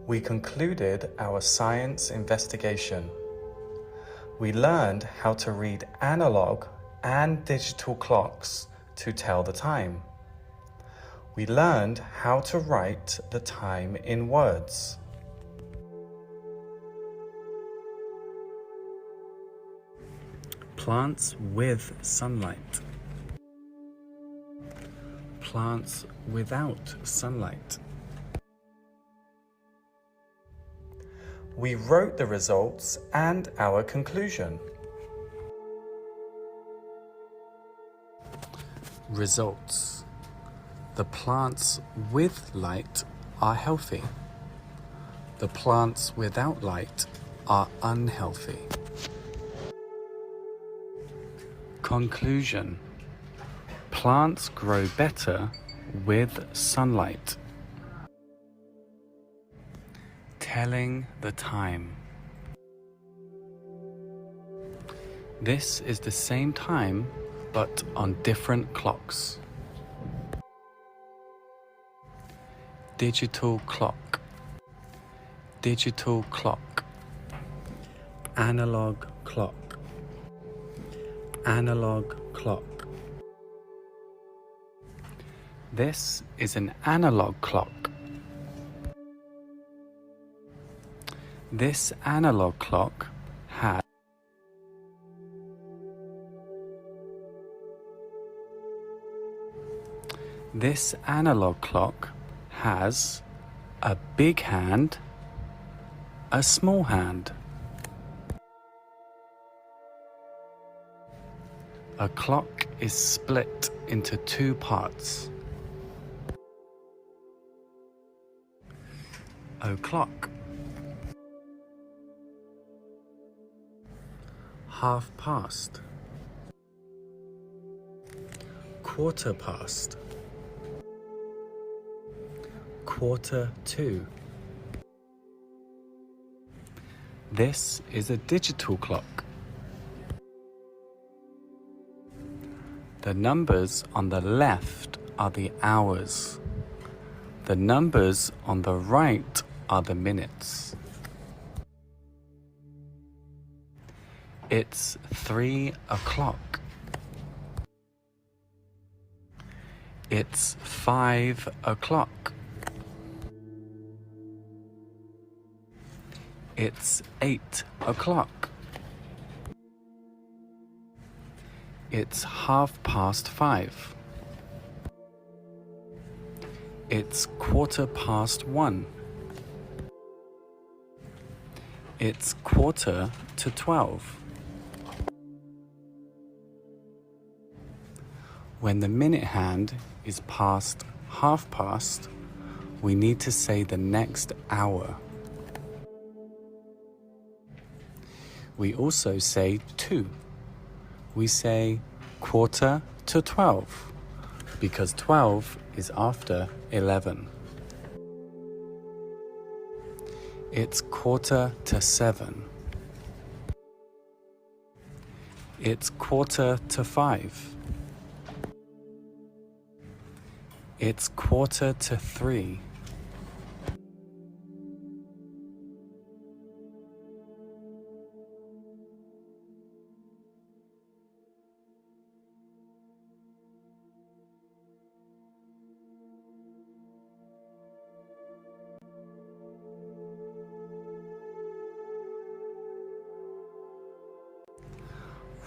We concluded our science investigation. We learned how to read analog and digital clocks to tell the time. We learned how to write the time in words. Plants with sunlight. Plants without sunlight. We wrote the results and our conclusion. Results. The plants with light are healthy. The plants without light are unhealthy. Conclusion. Plants grow better with sunlight. Telling the time. This is the same time, but on different clocks. Digital clock. Digital clock. Analog clock. Analog clock. This is an analog clock. This analog clock has a big hand, a small hand. A clock is split into two parts. O'clock. Half past. Quarter past. Quarter to. This is a digital clock. The numbers on the left are the hours. The numbers on the right are the minutes. It's 3 o'clock. It's 5 o'clock. It's 8 o'clock. It's 5:30. It's 1:15. It's 11:45. When the minute hand is past 1/2, we need to say the next hour. We also say 2. We say 11:45 because 12 is after 11. It's 6:45. It's 4:45. It's 2:45.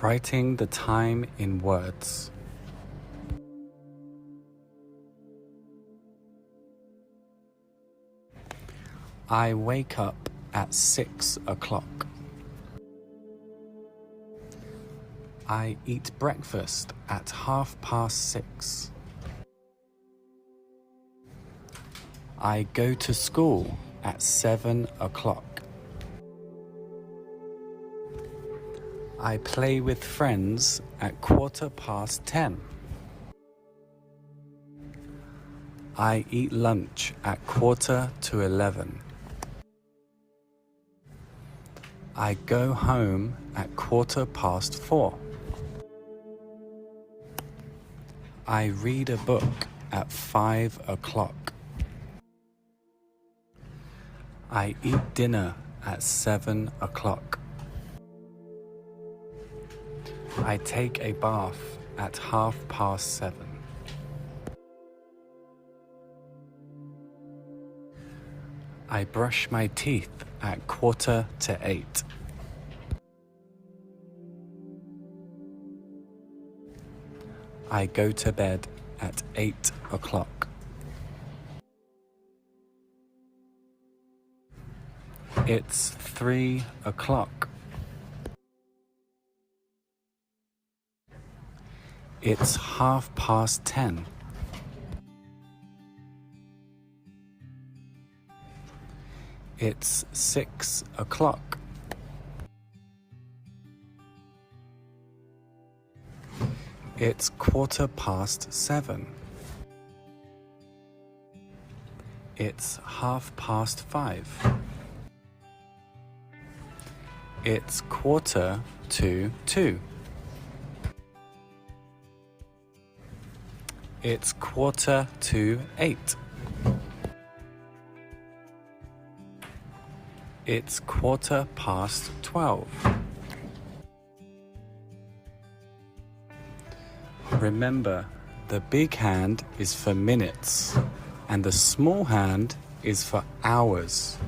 Writing the time in words. I wake up at 6 o'clock. I eat breakfast at 6:30. I go to school at 7 o'clock. I play with friends at 10:15. I eat lunch at 11:15. I go home at 4:15. I read a book at 5 o'clock. I eat dinner at 7 o'clock. I take a bath at 7:30. I brush my teeth at 7:45. I go to bed at 8 o'clock. It's 3 o'clock. It's 10:30. It's 6 o'clock. It's 7:15. It's 5:30. It's 1:45. It's 7:45. It's 12:15. Remember, the big hand is for minutes and the small hand is for hours.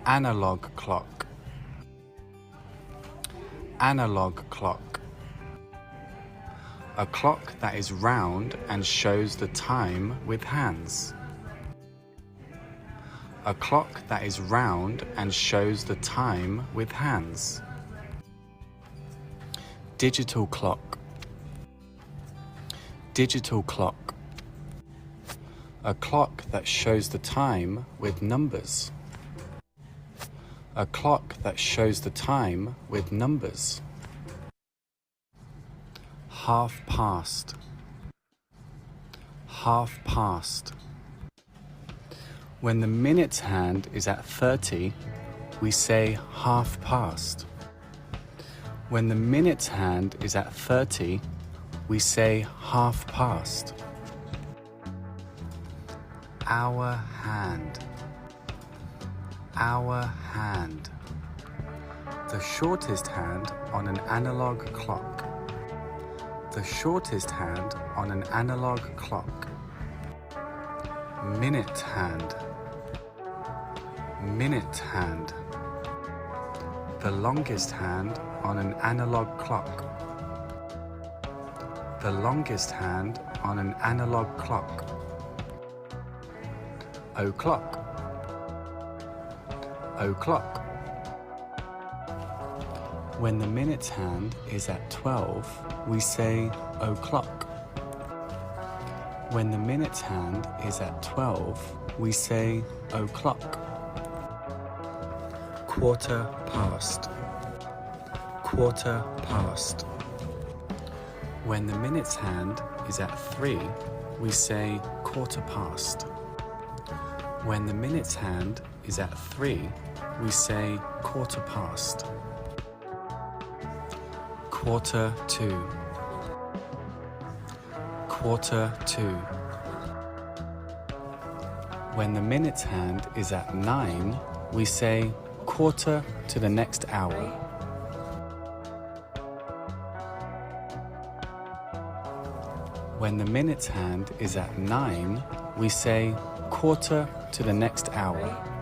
Analog clock. Analog clock. A clock that is round and shows the time with hands. A clock that is round and shows the time with hands. Digital clock. Digital clock. A clock that shows the time with numbers. A clock that shows the time with numbers. Half past. Half past. When the minutes hand is at 30, we say half past. When the minutes hand is at 30, we say half past. Hour hand. Hour hand. The shortest hand on an analog clock. The shortest hand on an analog clock. Minute hand. Minute hand. The longest hand on an analog clock. The longest hand on an analog clock. O'clock. O'clock. When the minutes hand is at 12, we say o'clock. When the minutes hand is at 12, we say o'clock. Quarter past. Quarter past. When the minutes hand is at 3, we say quarter past. When the minutes hand is at 3, we say quarter past. Quarter to. Quarter to. When the minutes hand is at 9, we say quarter to the next hour. When the minutes hand is at 9, we say quarter to the next hour.